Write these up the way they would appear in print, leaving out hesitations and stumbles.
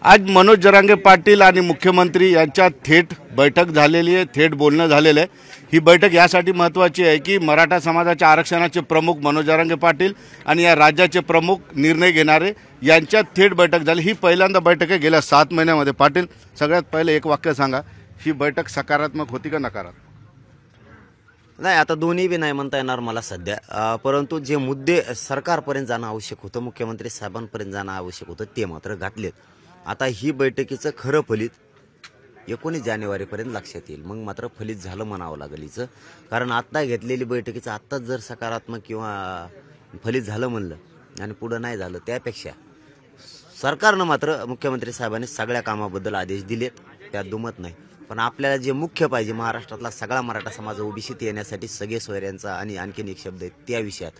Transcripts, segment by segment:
आज मनोज जरांगे पाटील आणि मुख्यमंत्री यांच्यात थेट बैठक झालेली आहे, थेट बोलणं झालेलं आहे। ही बैठक यासाठी महत्त्वाची आहे की मराठा समाजाच्या आरक्षणाचे प्रमुख मनोज जरांगे पाटील आणि या राज्याचे प्रमुख निर्णय घेणारे यांच्यात थेट बैठक झाली। ही पहिल्यांदा बैठक आहे गेल्या 7 महिन्यामध्ये। पाटील, सगळ्यात पहिले एक वाक्य सांगा, ही बैठक सकारात्मक होती का नकारात्मक? नाही, आता दोन्ही बी नाही म्हणता येणार मला सध्या, परंतु जे मुद्दे सरकारपर्यंत जाणं आवश्यक होतं, मुख्यमंत्री साहेबांपर्यंत जाणं आवश्यक होतं, ते मात्र घातलेत। आता ही बैठकीचं खरं फलित 19 जानेवारीपर्यंत लक्षात येईल, मग मात्र फलित झालं म्हणावं लागेल हिचं। कारण आत्ता घेतलेली बैठकीचं आत्ताच जर सकारात्मक किंवा फलित झालं म्हणलं आणि पुढं नाही झालं, त्यापेक्षा सरकारनं मात्र मुख्यमंत्री साहेबांनी सगळ्या कामाबद्दल आदेश दिलेत, त्यात दुमत नाही। पण आपल्याला जे मुख्य पाहिजे, महाराष्ट्रातला सगळा मराठा समाज ओबीसीत येण्यासाठी सगळे सोयऱ्यांचा आणि आणखीन एक शब्द आहे त्या विषयात,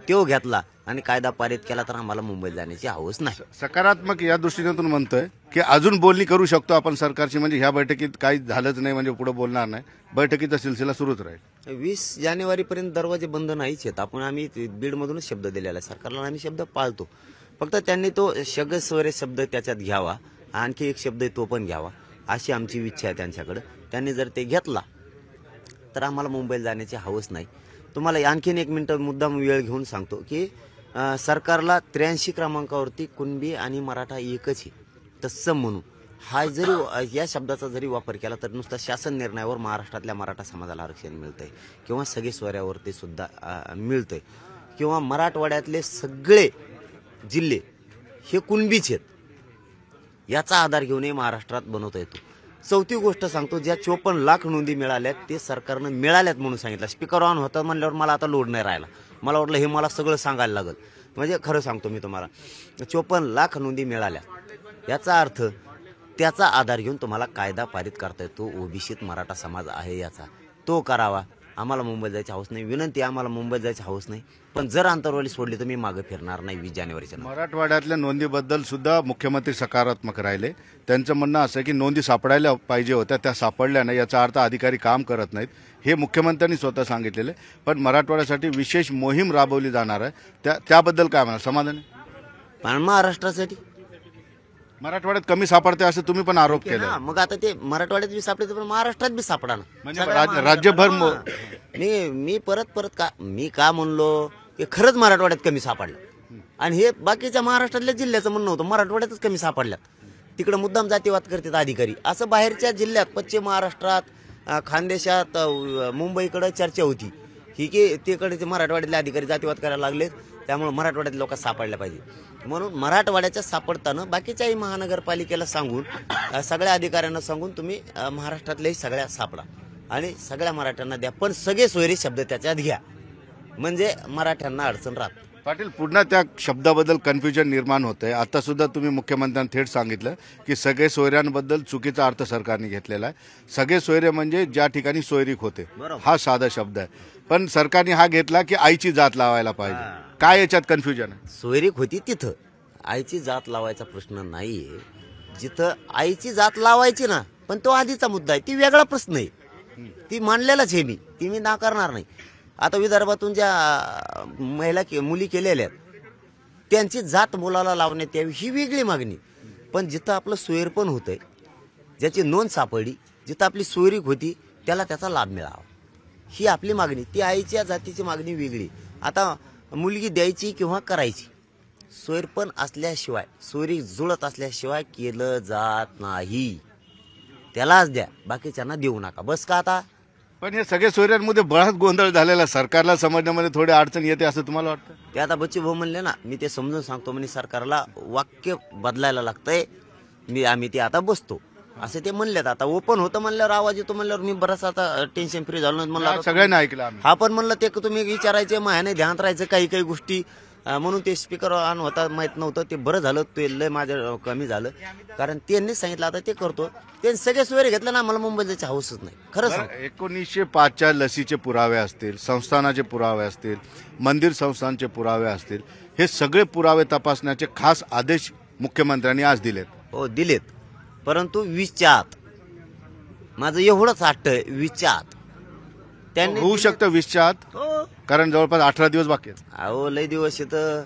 तो घेतला आणि कायदा पारित केला तर आम्हाला मुंबईत जाण्याची हवस नाही। सकारात्मक या दृष्टीने म्हणतोय की अजून बोलणी करू शकतो आपण सरकारची, म्हणजे ह्या बैठकीत काही झालंच नाही म्हणजे पुढे बोलणार नाही, बैठकीचा सिलसिला सुरूच राहील। 20 जानेवारीपर्यंत दरवाजे बंद नाहीच आहेत। आम्ही बीडमधूनच शब्द दिलेला आहे सरकारला, आम्ही शब्द पाळतो। फक्त त्यांनी तो सगळे शब्द त्याच्यात घ्यावा, आणखी एक शब्द तो पण घ्यावा, अशी आमची इच्छा आहे त्यांच्याकडे। त्यांनी जर ते घेतला तर आम्हाला मुंबईला जाण्याची हवस नाही। तुम्हाला आणखीन 1 मिनिट मुद्दाम वेळ घेऊन सांगतो की सरकारला 83 क्रमांकावरती कुणबी आणि मराठा एकच आहे, तत्सम म्हणून हा जरी या शब्दाचा जरी वापर केला तर नुसता शासन निर्णयावर महाराष्ट्रातल्या मराठा समाजाला आरक्षण मिळतंय किंवा सगळे सोयऱ्यावरती सुद्धा मिळतंय, किंवा मराठवाड्यातले सगळे जिल्हे हे कुणबीच आहेत, याचा आधार घेऊनही महाराष्ट्रात बनवता येतो। चौथी गोष्ट सांगतो, ज्या 54 लाख नोंदी मिळाल्यात ते सरकारनं मिळाल्यात म्हणून सांगितलं। स्पीकर ऑन होता म्हणल्यावर मला आता लोड नाही राहिला, मला वाटलं हे मला सगळं सांगायला लागल। म्हणजे खरं सांगतो मी तुम्हाला, 54 लाख नोंदी मिळाल्या, याचा अर्थ त्याचा आधार घेऊन तुम्हाला कायदा पारित करता येतो। ओबीसीत मराठा समाज आहे याचा, तो करावा। आम्हाला मुंबईत जायची हौस नाही, विनंती, आम्हाला मुंबईत जायची हौस नाही, पण जर अंतरवाली सोडली तर मी मागे फिरणार नाही 20 जानेवारीच्या। मराठवाड्यातल्या नोंदीबद्दल सुद्धा मुख्यमंत्री सकारात्मक राहिले। त्यांचं म्हणणं असं की नोंदी सापडायला पाहिजे होत्या, त्या सापडल्या नाही, याचा अर्थ अधिकारी काम करत नाहीत, हे मुख्यमंत्र्यांनी स्वतः सांगितलेले। पण मराठवाड्यासाठी विशेष मोहीम राबवली जाणार आहे, त्याबद्दल काय म्हणा, समाधान आहे? पण महाराष्ट्रासाठी मराठवाड्यात कमी सापडते असं तुम्ही पण आरोप केला। मग आता ते मराठवाड्यात बी सापडते पण महाराष्ट्रात बी सापडा ना, म्हणजे राज्यभर। मी परत मी का म्हणलो की खरंच मराठवाड्यात कमी सापडलं, आणि हे बाकीच्या महाराष्ट्रातल्या जिल्ह्याचं म्हणणं होतं मराठवाड्यातच कमी सापडल्यात, तिकडे मुद्दाम जातीवाद करतात अधिकारी। असं बाहेरच्या जिल्ह्यात, पश्चिम महाराष्ट्रात, खानदेशात, मुंबईकडे चर्चा होती ही की तिकडे मराठवाड्यातले अधिकारी जातीवाद करायला लागलेत, त्यामुळे मराठवाड्यात लोक सापडल्या पाहिजे। म्हणून मराठवाड्याच्या सापडताना बाकीच्याही महानगरपालिकेला सांगून, सगळ्या अधिकाऱ्यांना सांगून तुम्ही महाराष्ट्रातल्याही सगळ्या सापडा आणि सगळ्या मराठ्यांना द्या, पण सगळे सोयरे शब्द त्याच्यात घ्या, म्हणजे मराठ्यांना अडचण राहत। पाटील, पुन्हा त्या शब्दाबद्दल कन्फ्युजन निर्माण होतंय। आता सुद्धा तुम्ही मुख्यमंत्र्यांना थेट सांगितलं की सगळे सोयऱ्यांबद्दल चुकीचा अर्थ सरकारने घेतलेला आहे। सगळे सोयरे म्हणजे ज्या ठिकाणी सोयरीक होते, हा साधा शब्द आहे, पण सरकारने हा घेतला की आईची जात लावायला पाहिजे। काय याच्यात कन्फ्युजन आहे? सोयरीक होती तिथं आईची जात लावायचा प्रश्न नाहीये, जिथं आईची जात लावायची ना, पण तो आधीचा मुद्दा आहे, ती वेगळा प्रश्न आहे, ती मांडलेलाच आहे, ती मी नाकारणार नाही। आता विदर्भातून ज्या मुली केलेल्या आहेत त्यांची जात मुलाला लावण्यात यावी ही वेगळी मागणी, पण जिथं आपलं सोयरपण होतंय, ज्याची नोंद सापडली, जिथं आपली सोयरीक होती त्याला त्याचा लाभ मिळावा ही आपली मागणी, ती आईच्या जातीची मागणी वेगळी। आता मुलगी द्यायची किंवा करायची, सोयरपण असल्याशिवाय, सोयरीक जुळत असल्याशिवाय केलं जात नाही, त्यालाच द्या, बाकीच्यांना देऊ नका, बस का आता? पण हे सगळे सोयऱ्यांमध्ये बराच गोंधळ झालेला, सरकारला समजण्यामध्ये थोडी अडचण येते असं तुम्हाला वाटतं? ते आता बच्चू भाऊ म्हणले ना, मी ते समजून सांगतो, म्हणजे सरकारला वाक्य बदलायला लागतंय, आम्ही ते आता बसतो असं ते म्हणलेत। आता ओपन होतं म्हणल्यावर, आवाज येतो म्हणल्यावर मी बराच आता टेन्शन फ्री झालो, म्हणलं सगळ्यांनी ऐकलं हा, पण म्हणलं ते तुम्ही विचारायचे, मायाने ध्यानात राहायचं काही गोष्टी, म्हणून ते स्पीकर ऑन होता माहित नव्हतं, ते बरं झालं, ते लय माझं कमी झालं, कारण त्यांनीच सांगितलं आता ते करतो, ते सगळे सोयरे घेतलं ना, मला मुंबईत जायची हौसच नाही खरं सांग। 1905च्या लसीचे पुरावे असतील, संस्थानाचे पुरावे असतील, मंदिर संस्थांचे पुरावे असतील, हे सगळे पुरावे तपासण्याचे खास आदेश मुख्यमंत्र्यांनी आज दिलेत। हो दिलेत, परंतु 20च्या आत माझं एवढंच वाटतंय, 20च्या आत त्यांनी होऊ शकतं 20च्या आत, कारण जवळपास 18 दिवस बाकी आहेत। अहो लय दिवस इथं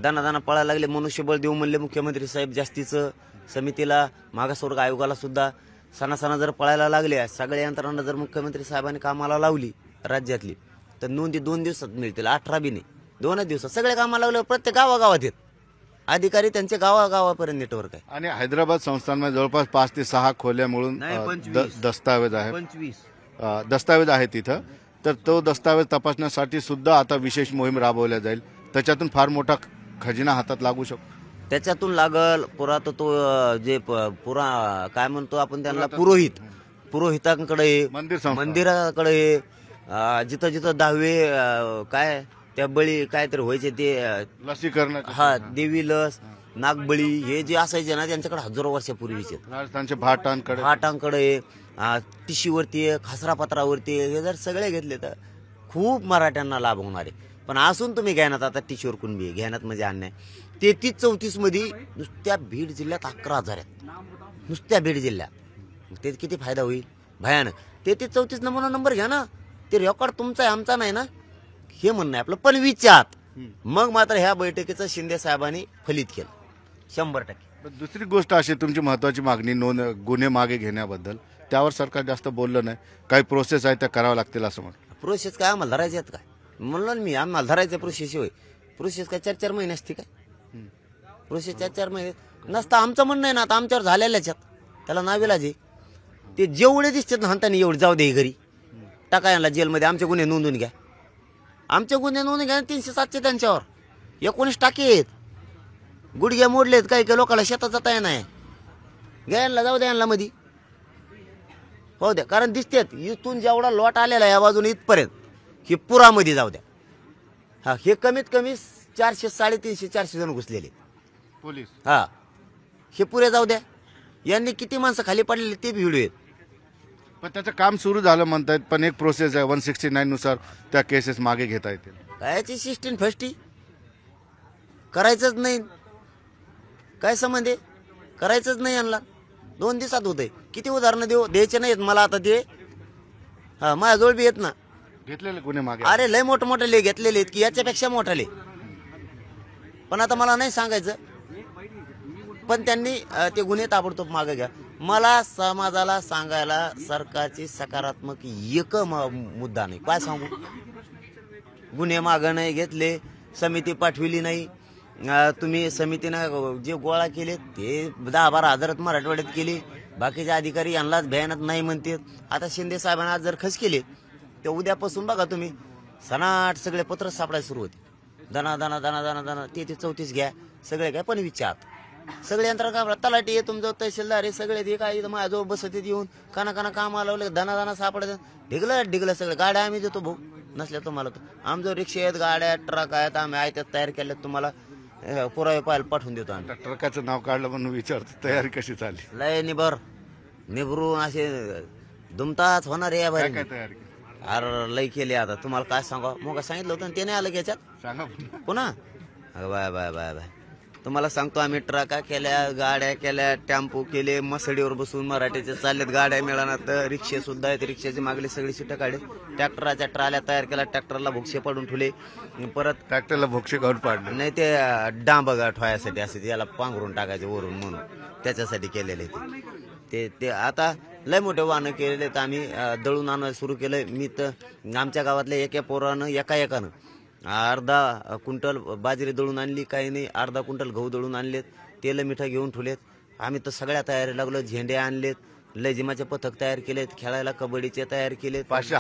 दाना पळायला लागले, मनुष्यबळ देऊ म्हणले मुख्यमंत्री साहेब जास्तीचं. समितीला, मागासवर्ग आयोगाला सुद्धा सणासणा जर पळायला लागल्या, सगळ्या यंत्रणा जर मुख्यमंत्री साहेबांनी कामाला लावली राज्यातली, तर नोंदी 2 दिवसात मिळतील, 18 बी नाही, 2च दिवसात सगळे कामाला लागले. प्रत्येक गावागावात येत अधिकारी, त्यांचे गावागावापर्यंत नेटवर्क आहे. आणि हैदराबाद संस्थांमध्ये जवळपास 5 ते 6 खोल्या मिळून दस्तावेज आहे, 25 दस्तावेज आहे तिथं. तर तो दस्तावेज तपासण्यासाठी सुद्धा आता विशेष मोहीम राबवल्या जाईल. त्याच्यातून फार मोठा खजिना हातात लागू शकतो. त्याच्यातून लागल पुरातत्व जे पुरा काय म्हणतो आपण त्यांना, पुरोहितांकडे, मंदिराकडे, जिथं जिथं 10वे काय त्या बळी काहीतरी व्हायचे ते लसीकरण, हा देवी लस, नागबळी, हे जे असायचे ना त्यांच्याकडे हजारो वर्षापूर्वीचे. राजस्थानचे भाटांकडे टिशीवरती, खासरापत्रावरती, हे जर सगळे घेतले तर खूप मराठ्यांना लाभ होणार आहे. पण असून तुम्ही घ्यानात आता टिशीवर कुणबी घ्यानात म्हणजे अन्याय. 33-34 मध्ये नुसत्या बीड जिल्ह्यात 11,000 आहेत, नुसत्या बीड जिल्ह्यात. ते किती फायदा होईल भयानक. 33-34 नंबर घ्या ना, ते रेकॉर्ड तुमचा आहे, आमचा नाही ना, हे म्हणणं आहे आपलं. पण विचार मग मात्र ह्या बैठकीचं शिंदे साहेबांनी फलित केलं 100%. दुसरी गोष्ट अशी, तुमची महत्वाची मागणी गुन्हे मागे घेण्याबद्दल, त्यावर सरकार जास्त बोललं नाही. काही प्रोसेस आहे त्या कराव्या लागतील असं म्हणतो. प्रोसेस काय आम्हाला धरायचे आहेत काय म्हणलं मी, आम्हाला धरायचं प्रोसेस होय. प्रोसेस काय 4-4 महिने असते काय? प्रोसेस 4-4 महिने नसता. आमचं म्हणणं आहे ना, आता आमच्यावर झालेल्याच त्याला नावेलाच आहे. ते जेवढे दिसतात ना हाताने एवढे जाऊ दे घरी, टाका यांना जेलमध्ये, आमचे गुन्हे नोंदून घ्या, आमचे गुन्हे नोंदून घ्या. 300-700 त्यांच्यावर 19 टाके आहेत, गुडघ्या मोडलेत, काही काही लोकांना शेतात जाता येणार, घ्या यांना, जाऊ द्या यांना मध्ये, हो द्या. कारण दिसतात इथून जेवढा लॉट आलेला या बाजूने इथपर्यंत, हे पुरामध्ये जाऊ द्या. हा, हे कमीत कमी 400, 350, 400 जण घुसलेले पोलीस. हा, हे पुरे जाऊ द्या. यांनी किती माणसं खाली पडलेली ते बी व्हिडिओ आहेत. पण त्याचं काम सुरू झालं म्हणतायत, पण एक प्रोसेस आहे 169 नुसार त्या केसेस मागे घेता येतील. कायची 16 फस्टी करायचंच नाही, काय संबंध आहे, करायचंच नाही यांना. 2 दिवसात होतंय. किती उदाहरणं द्यायचे नाहीत मला आता ते. हा, माझ्याजवळ बी येत ना, घेतलेले गुन्हे मागे. अरे लय मोठमोठे घेतलेले आहेत की याच्यापेक्षा मोठाले. पण आता मला नाही सांगायचं, पण त्यांनी ते गुन्हे ताबडतोब मागे घ्या. मला समाजाला सांगायला सरकारची सकारात्मक एक मुद्दा नाही. काय सांगू, गुन्हे मागे नाही घेतले, समिती पाठविली नाही. तुम्ही समितीनं जे गोळा केले ते 10-12 हजारात मराठवाड्यात केले, बाकीचे अधिकारी यांनाच भयानक नाही म्हणते. आता शिंदे साहेबांना आज जर खच केले तर उद्यापासून बघा तुम्ही सनाट सगळे पत्र सापडायला सुरू होते. दाना 33-34 घ्या, सगळे घ्या. पण विचार सगळे यंत्र काम, तलाठी आहे तुमचं, तहसीलदार आहे, सगळे ते काय माझ्याजवळ बसत येऊन काना कामाला लावले, दाना सापडायचं, ढिगलं सगळं. गाड्या आम्ही देतो भाऊ, नसल्या तुम्हाला तर आमचं रिक्षा आहेत, गाड्या ट्रक आहेत, आम्ही आयत्यात तयार केल्यात, तुम्हाला पुरावे पाहायला पाठवून देतो आम्ही. ट्रकाचं नाव काढलं म्हणून विचारतो, तयारी कशी चालली? लय निभरून असे दुमताच होणार आहे या बारी. तयारी अरे लय केले. आता तुम्हाला काय सांगा, मग सांगितलं होतं ते नाही आलं याच्यात सांगा पुन्हा. बाय तुम्हाला सांगतो, आम्ही ट्रका केल्या, गाड्या केल्या, टेम्पो केले, मसडीवर बसून मराठीचे चाललेत, गाड्या मिळाल्या तर रिक्षे सुद्धा आहेत, रिक्षाची मागली सगळी सीटं काढले, ट्रॅक्टरच्या ट्राल्या तयार केल्या, ट्रॅक्टरला भोक्षे पाडून ठेवले, परत ट्रॅक्टरला भोक्षे काढून पाडले नाही ते डांबगा ठोयासाठी असे याला पांघरून टाकायचे वरून म्हणून त्याच्यासाठी केलेले ते आता लय मोठे वाहनं केलेले आहेत. आम्ही दळून आणायला सुरू केलंय. मी तर आमच्या गावातल्या एका पोरानं एकानं अर्धा क्विंटल बाजरी दळून आणली, काही नाही, अर्धा क्विंटल गहू दळून आणलेत, तेल मिठा घेऊन ठेवलेत. आम्ही तर सगळ्या तयारी लागलो, झेंडे आणलेत, लेझिमाचे पथक तयार केलेत, खेळायला कबड्डीचे तयार केलेत, 500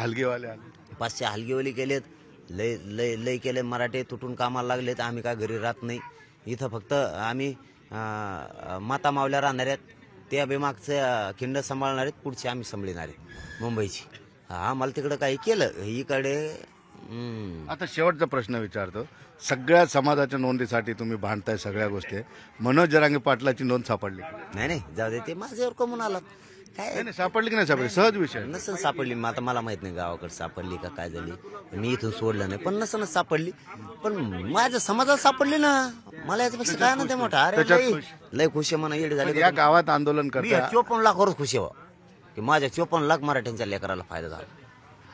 हलगीवाले केलेत, लय केले. मराठे तुटून कामाला लागलेत. आम्ही काय घरी राहत नाही इथं, फक्त आम्ही माता मावल्या राहणार आहेत, ते बी मागचं खिंड सांभाळणार आहेत, पुढचे आम्ही सांभाळणार आहेत मुंबईची. आम्हाला तिकडं काही केलं इकडे. आता शेवटचा प्रश्न विचारतो, सगळ्या समाजाच्या नोंदीसाठी तुम्ही भांडताय सगळ्या गोष्टी, मनोज जरांगे पाटलाची नोंद सापडली? नाही जाऊ दे, ते माझ्यावर कमून आलात काय. नाही सापडली की नाही सापडली, सहज विषय. नसन सापडली, आता मला माहित नाही गावाकडे सापडली का काय झाली, मी इथून सोडलं नाही, पण नसनच सापडली. पण माझ्या समाजात सापडली ना, मला याच्यापेक्षा काय ना ते मोठा. अरे लय खुशी म्हणा, येडी झाली. या गावात आंदोलन करता 54 लाखावरच खुशी व्हा की माझ्या 54 लाख मराठ्यांच्या लेकराला फायदा झाला.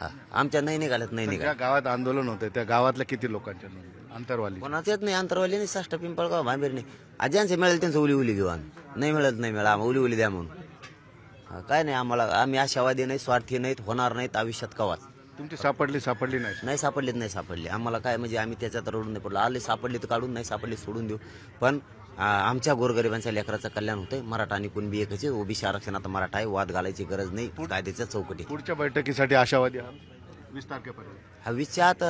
हा, आमच्या नाही निघाल्यात, नाही निघाल्या. गावात आंदोलन होते, त्या गावातल्या किती लोकांच्या नोंदी? अंतरवाली कोणाचं येत नाही, अंतरवाली नाही, साष्ट पिंपळगाव भांबेर नाही. ज्यांचे मिळेल त्यांचं उली उली घेऊ आम्ही, नाही मिळत नाही मिळा उली उली द्या म्हणून. काय नाही आम्हाला, आम्ही आशावादी नाही, स्वार्थी नाहीत, होणार नाहीत आयुष्यात कवाच. तुमची सापडली नाही नाही सापडले आम्हाला काय म्हणजे आम्ही त्याच्यात रडून नाही पडलो. आले सापडले तर काढून, नाही सापडले सोडून देऊ. पण आमच्या गोरगरिबांच्या लेकराचं कल्याण होतंय. मराठा आणि कुणबी एकच आहे. ओबीसी आरक्षणात मराठा आहे, वाद घालायची गरज नाही, कायद्याच्या चौकटी. पुढच्या बैठकीसाठी आशावादी आहात 20 तारखेपर्यंत? भविष्यात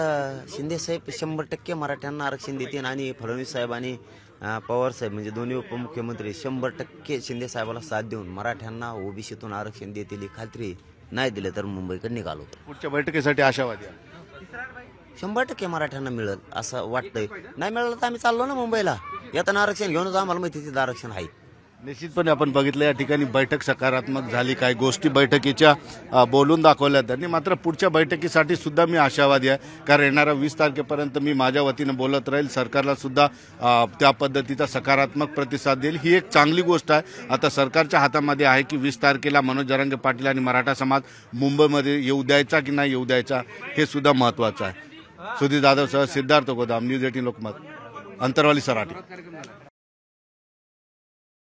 शिंदे साहेब 100% मराठ्यांना आरक्षण देतील आणि फडणवीस साहेब आणि पवार साहेब म्हणजे दोन्ही उपमुख्यमंत्री 100% शिंदे साहेबाला साथ देऊन मराठ्यांना ओबीसीतून आरक्षण देतील ही खात्री. नाही दिले तर मुंबईकडे निघालो. पुढच्या बैठकीसाठी आशावादी आहात? 100% मराठ्यांना मिळेल असं वाटतंय. नाही मिळालं तर आम्ही चाललो ना मुंबईला. येताना आरक्षण घेऊनच आम्हाला माहिती तिथं आरक्षण आहे. निश्चितपणे आपण बघितलं या ठिकाणी बैठक सकारात्मक झाली. काही गोष्टी बैठकीच्या बोलून दाखवल्या त्यांनी. मात्र पुढच्या बैठकीसाठी सुद्धा मी आशावादी आहे, कारण येणाऱ्या 20 तारखेपर्यंत मी माझ्या वतीनं बोलत राहील. सरकारला सुद्धा त्या पद्धतीचा सकारात्मक प्रतिसाद देईल. ही एक चांगली गोष्ट आहे. आता सरकारच्या हातामध्ये आहे की 20 तारखेला मनोज जरांगे पाटील आणि मराठा समाज मुंबईमध्ये येऊ द्यायचा की नाही येऊ द्यायचा हे सुद्धा महत्त्वाचं आहे. सुधीर जाधवसह सिद्धार्थ गोदाम, न्यूज 18 लोकमत, अंतरवाली, सराटी.